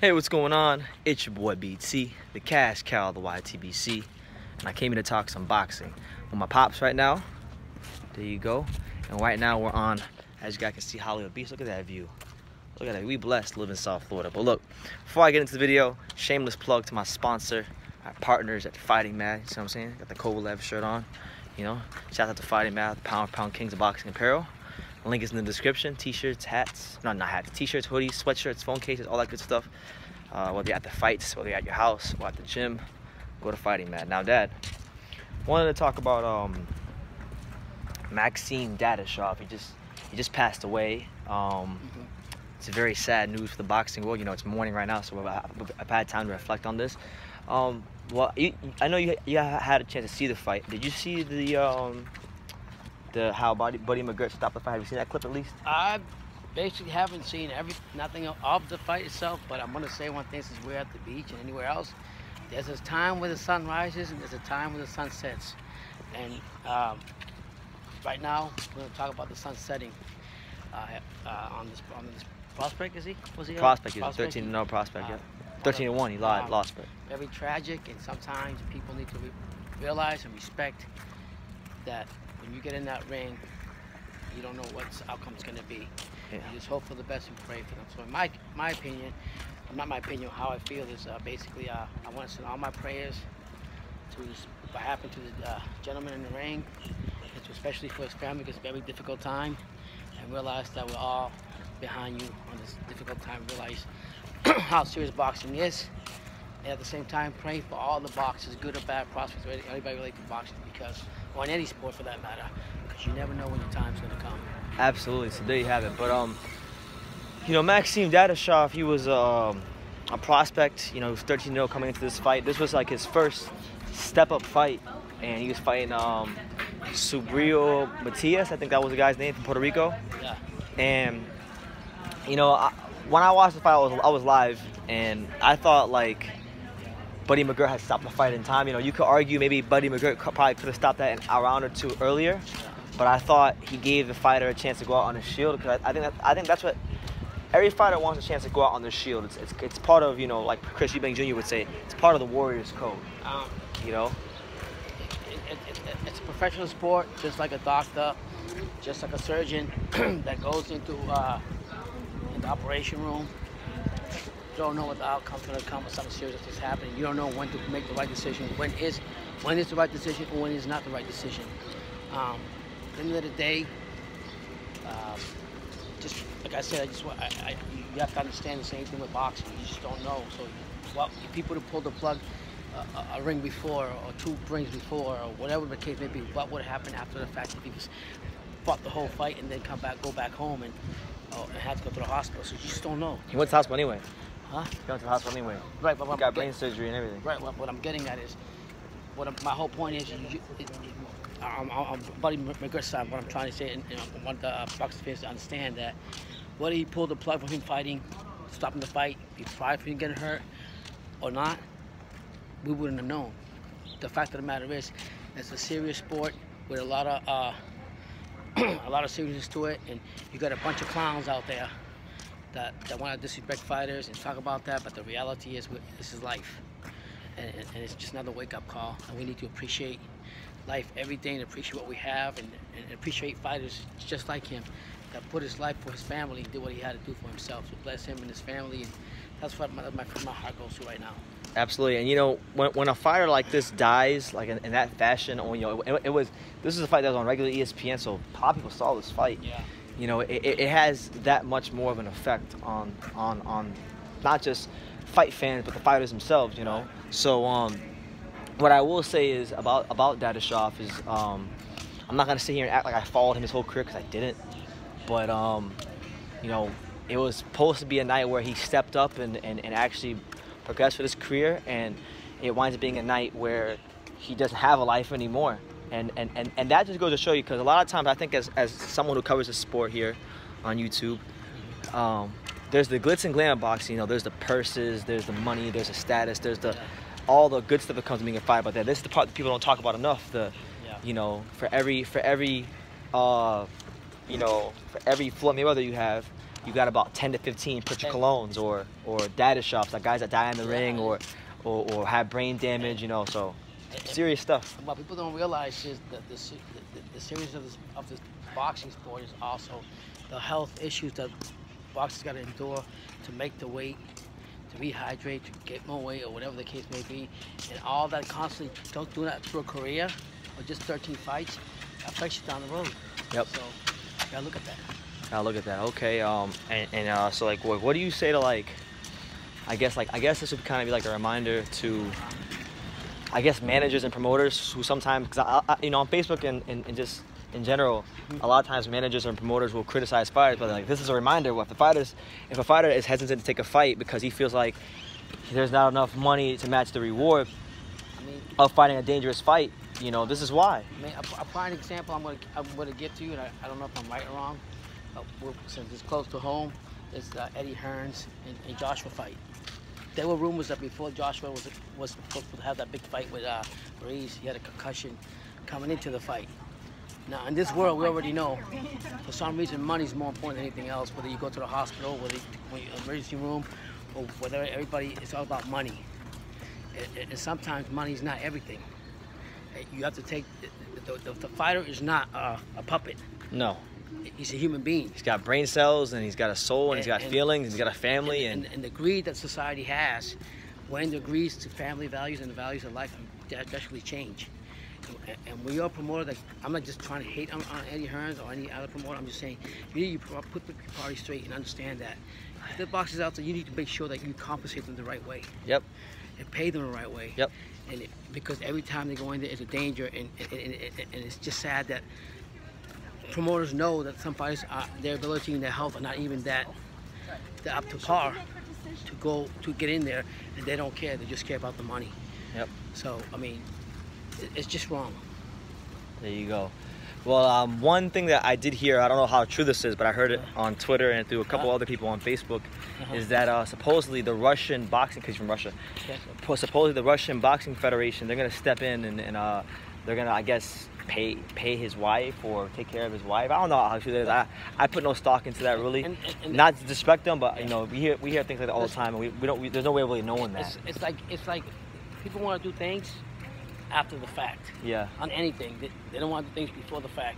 Hey, what's going on? It's your boy BT, the cash cow of the YTBC, and I came here to talk some boxing with my pops right now. There you go. And right now we're on, as you guys can see, Hollywood Beach. Look at that view. Look at that. We blessed to live in South Florida. But look, before I get into the video, shameless plug to my sponsor, our partners at Fighting Mad. You see what I'm saying? Got the Kovalev shirt on. You know, shout out to Fighting Mad, Pound for Pound Kings of Boxing Apparel. The link is in the description. T-shirts, hats, not hats, t-shirts, hoodies, sweatshirts, phone cases, all that good stuff. Whether you're at the fights, whether you're at your house or at the gym, go to Fighting Mad. Now, Dad, wanted to talk about Maxim Dadashev. He just passed away. It's a very sad news for the boxing world. You know, it's morning right now, so I've had time to reflect on this. Well, I know you had a chance to see the fight. Did you see how Buddy McGirt stopped the fight? Have you seen that clip at least? I basically haven't seen nothing of the fight itself, but I'm going to say one thing since we're at the beach and anywhere else. There's a time where the sun rises and there's a time where the sun sets. And right now, we're going to talk about the sun setting on this prospect, is he? Was he? Prospect, he's a 13-0 prospect, yeah. 13-1, he lost, but very tragic, and sometimes people need to realize and respect that when you get in that ring, you don't know what the outcome's going to be. Yeah. You just hope for the best and pray for them. So in my opinion, not my opinion, how I feel is basically I want to send all my prayers to what happened to the gentleman in the ring, and especially for his family, because it's a very difficult time, and realize that we're all behind you on this difficult time. Realize how serious boxing is, and at the same time pray for all the boxers, good or bad prospects, anybody related to boxing, because, or in any sport for that matter, because you never know when your time's going to come. Absolutely. So there you have it. But you know, Maxim Dadashev, he was a prospect. You know, he was 13-0 coming into this fight. This was like his first step-up fight, and he was fighting Subrio Matias, I think that was the guy's name, from Puerto Rico. Yeah. And you know, when I watched the fight, I was live, and I thought like Buddy McGirt had stopped the fight in time. You know, you could argue maybe Buddy McGirt probably could have stopped that a round or two earlier, but I thought he gave the fighter a chance to go out on his shield, because I think that's what every fighter wants, a chance to go out on their shield. It's part of, you know, like Chris Eubank Jr. would say, it's part of the Warriors code. You know, it's a professional sport, just like a doctor, just like a surgeon that goes into the operation room. You don't know what the outcome's going to come with something serious that's happening. You don't know when to make the right decision. When is the right decision, and when is not the right decision. At the end of the day, just like I said, you have to understand the same thing with boxing. You just don't know. So, people to pull the plug a ring before, or 2 rings before, or whatever the case may be, what would happen after the fact if he just fought the whole fight and then go back home and had to go to the hospital? So you just don't know. He went to the hospital anyway. Huh? He went to the hospital anyway. Right, but he got brain surgery and everything. Right. What I'm getting at is, my whole point is, on Buddy McGirt's side, what I'm trying to say, and I want the boxing fans to understand that whether he pulled the plug from him fighting, stopping the fight, he tried for him getting hurt or not, we wouldn't have known. The fact of the matter is, it's a serious sport with a lot of seriousness to it, and you got a bunch of clowns out there that want to disrespect fighters and talk about that, but the reality is this is life, and it's just another wake-up call, and we need to appreciate life every day and appreciate what we have, and appreciate fighters just like him that put his life for his family and did what he had to do for himself. So bless him and his family, and that's what my heart goes to right now. Absolutely. And you know, when a fighter like this dies, like in that fashion, or, you know, this is a fight that was on regular ESPN, so a lot of people saw this fight. Yeah. You know, it has that much more of an effect on not just fight fans, but the fighters themselves. You know. So what I will say is about Dadashev is I'm not gonna sit here and act like I followed him his whole career, because I didn't. But you know, it was supposed to be a night where he stepped up and actually progressed with his career, and it winds up being a night where he doesn't have a life anymore. And that just goes to show you, because a lot of times I think as someone who covers the sport here on YouTube, there's the glitz and glam of boxing. You know, there's the purses, there's the money, there's the status, there's all the good stuff that comes to being a fighter. But this is the part that people don't talk about enough. You know, for every Floyd Mayweather you have, you got about 10 to 15 Pritchard colognes or Dadashevs, like guys that die in the ring or have brain damage, you know, so serious stuff. What people don't realize is that the series of this boxing sport is also the health issues that boxers got to endure to make the weight, to rehydrate, to get more weight, or whatever the case may be, and all that constantly don't do that through a career or just 13 fights affects you down the road. Yep. So you gotta look at that. Gotta look at that. Okay. So like, what do you say to like? I guess this would kind of be like a reminder to, I guess, managers and promoters who sometimes, cause you know, on Facebook and just in general, a lot of times managers and promoters will criticize fighters, but like, this is a reminder. If a fighter is hesitant to take a fight because he feels like there's not enough money to match the reward of fighting a dangerous fight, you know, this is why. I mean, a prime example I'm gonna give to you, and I don't know if I'm right or wrong, but since it's close to home, is Eddie Hearns and Joshua fight. There were rumors that before Joshua was supposed to have that big fight with Ruiz, he had a concussion coming into the fight. Now, in this world, we already know, for some reason, money's more important than anything else. Whether you go to the hospital, whether you're in the emergency room, or whether it's all about money. And sometimes money's not everything. You have to take, the fighter is not a puppet. No. He's a human being. He's got brain cells, and he's got a soul, and he's got feelings, and he's got a family. And the greed that society has, when it agrees to family values and the values of life, eventually change. And we are promoted. Like, I'm not just trying to hate on Eddie Hearns or any other promoter. I'm just saying you need to put the party straight and understand that if the boxers out there, you need to make sure that you compensate them the right way. Yep. And pay them the right way. Yep. And because every time they go in there, it's a danger, and it's just sad that promoters know that some fighters, their ability and their health are not even that they're up to par to get in there, and they don't care. They just care about the money. Yep. So I mean, it's just wrong. There you go. Well, one thing that I did hear, I don't know how true this is, but I heard it on Twitter and through a couple other people on Facebook, is that supposedly the Russian boxing, because he's from Russia, supposedly the Russian Boxing Federation, they're going to step in and they're going to, I guess, pay his wife or take care of his wife. I don't know how true that is. I put no stock into that, really. And not to disrespect them, but you know, we hear things like that all the time, and there's no way of really knowing that. It's like people want to do things after the fact. Yeah. On anything. They don't want to do things before the fact.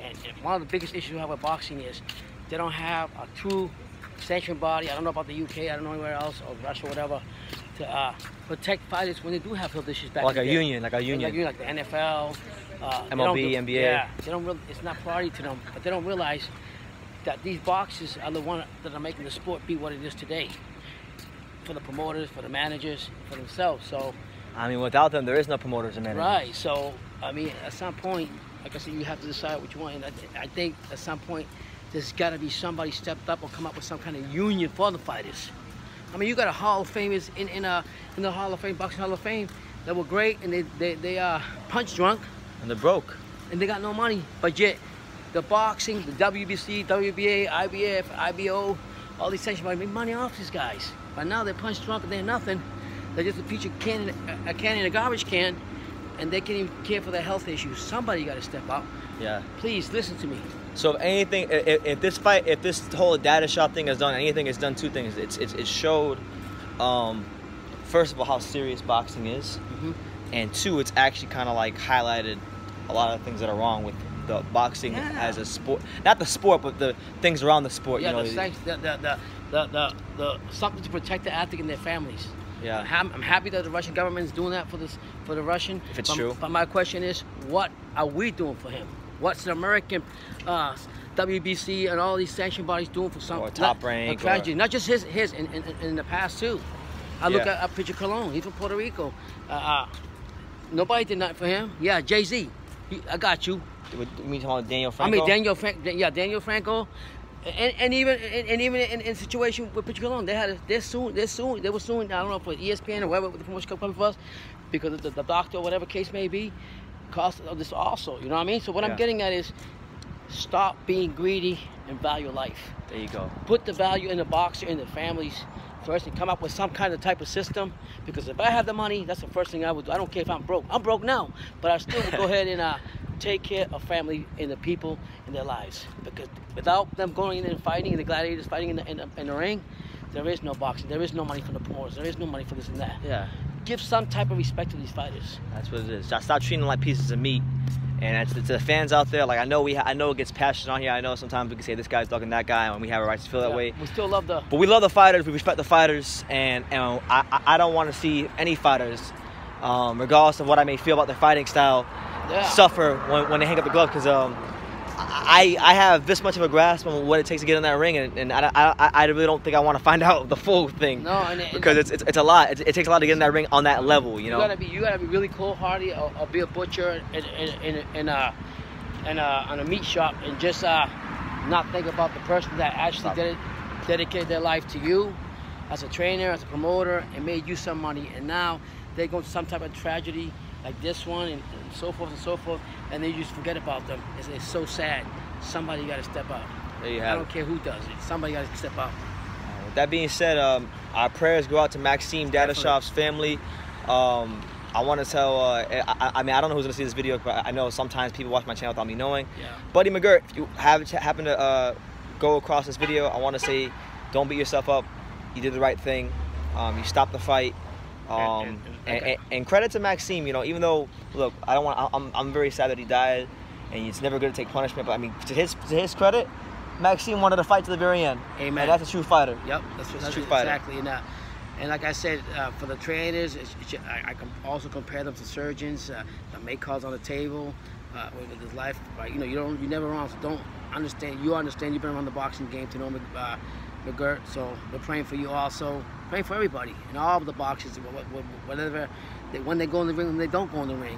And one of the biggest issues we have with boxing is they don't have a true sanctioned body. I don't know about the UK, I don't know anywhere else, or Russia, whatever, to protect fighters when they do have health issues back like in the day. Like a union. Like the NFL, MLB, NBA. Yeah, they don't really, it's not priority to them, but they don't realize that these boxers are the ones that are making the sport be what it is today. For the promoters, for the managers, for themselves. So I mean, without them, there is no promoters and managers. Right. So, I mean, at some point, like I said, you have to decide what you want. And I think at some point, there's got to be somebody stepped up or come up with some kind of union for the fighters. I mean, you got a Hall of Famers in the Hall of Fame, Boxing Hall of Fame, that were great, and they are punch drunk. And they're broke. And they got no money. But yet, the boxing, the WBC, WBA, IBF, IBO, all these sanctions make money off these guys. But now they're punch drunk and they're nothing. They're just a piece of can in a garbage can, and they can't even care for their health issues. Somebody got to step up. Yeah. Please listen to me. So if anything, if this whole Dadashev thing has done anything, it's done two things. It showed, first of all, how serious boxing is, and two, it's actually kind of like highlighted a lot of things that are wrong with the boxing as a sport. Not the sport, but the things around the sport. Yeah, you know, the something to protect the athlete and their families. Yeah. I'm happy that the Russian government is doing that for the Russian. If it's true. But my question is, what are we doing for him? What's the American WBC and all these sanctioned bodies doing for some Top Rank? Tragedy, not just his in the past too. I look at Pritchard Colognes. He's from Puerto Rico. Nobody did nothing for him. Yeah, Jay-Z. I got you. You mean talking about Daniel Franco? I mean Daniel Franco. And even in a situation with Pritchard Colognes, they were suing. I don't know for ESPN or whatever the promotion company was, because the doctor or whatever case may be, cost of this also. You know what I mean? So what I'm getting at is, stop being greedy and value life. There you go. Put the value in the boxer and the families first, and come up with some kind of type of system. Because if I have the money, that's the first thing I would do. I don't care if I'm broke. I'm broke now, but I still would go ahead and take care of family and the people in their lives. Because without them going in and fighting, and the gladiators fighting in the ring, there is no boxing. There is no money for the promoters. There is no money for this and that. Yeah. Give some type of respect to these fighters. That's what it is. Stop treating them like pieces of meat. And to the fans out there, like I know it gets passionate on here. I know sometimes we can say this guy's dogging that guy, and we have a right to feel that way. We still love the. But we love the fighters. We respect the fighters, and I don't want to see any fighters, regardless of what I may feel about their fighting style, suffer when they hang up the glove. Because I have this much of a grasp on what it takes to get in that ring, and I really don't think I want to find out the full thing. No, because it's a lot. It takes a lot to get in that ring on that level. You know. You gotta be really cold-hearted, or be a butcher in a meat shop, and just not think about the person that actually dedicated their life to you as a trainer, as a promoter, and made you some money. And now they go to some type of tragedy like this one, and so forth and so forth, and they just forget about them. It's so sad. Somebody got to step up. There you have I don't care who does it. Somebody got to step up. With that being said, our prayers go out to Maxim Dadashev's family. I want to tell, I mean, I don't know who's going to see this video, but I know sometimes people watch my channel without me knowing. Yeah. Buddy McGirt, if you happen to go across this video, I want to say, don't beat yourself up. You did the right thing. You stopped the fight. And credit to Maxim, you know, even though, look, I'm very sad that he died, and it's never good to take punishment, but I mean, to his credit, Maxim wanted to fight to the very end. Amen. And that's a true fighter. Yep, that's a true fighter. Exactly. And like I said, for the trainers, I can also compare them to surgeons that make calls on the table with his life. Right? You know, you never wrong, so don't understand. You understand. You've been around the boxing game to know McGirt, so we're praying for you also. Praying for everybody and all of the boxers, whatever. When they go in the ring, when they don't go in the ring,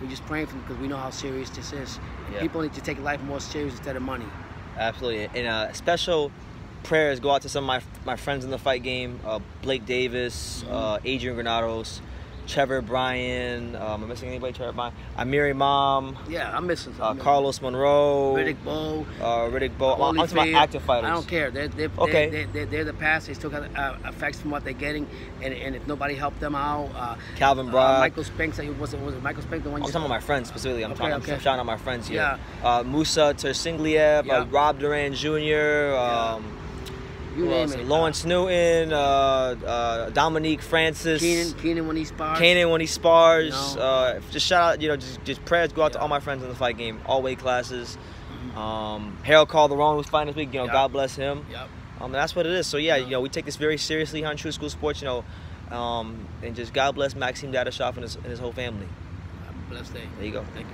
we're just praying for them because we know how serious this is. Yeah. People need to take life more serious instead of money. Absolutely. And special prayers go out to some of my friends in the fight game: Blake Davis, Adrian Granados, Trevor Bryan. Am I missing anybody? Trevor Bryan, Amiri Mom. Yeah, I'm missing some. Carlos Monroe. Riddick Bowe. I'm talking about active fighters. I don't care. They're the past. They still got effects from what they're getting, and if nobody helped them out, Calvin Brock, Michael Spinks. Was it Michael Spinks the one? I'm talking about my friends specifically. I'm shouting out my friends here. Yeah. Musa Tersingliev, Rob Duran Jr. Lawrence Newton, Dominique Francis, Keenan when he spars. No. Just shout out, you know, just prayers go out to all my friends in the fight game, all weight classes. Harold Calderon was fighting this week, you know, God bless him. Yep. And that's what it is. So yeah, you know, we take this very seriously on True School Sports, you know, and just God bless Maxim Dadashev and his whole family. Have a blessed day. There you go. Thank you.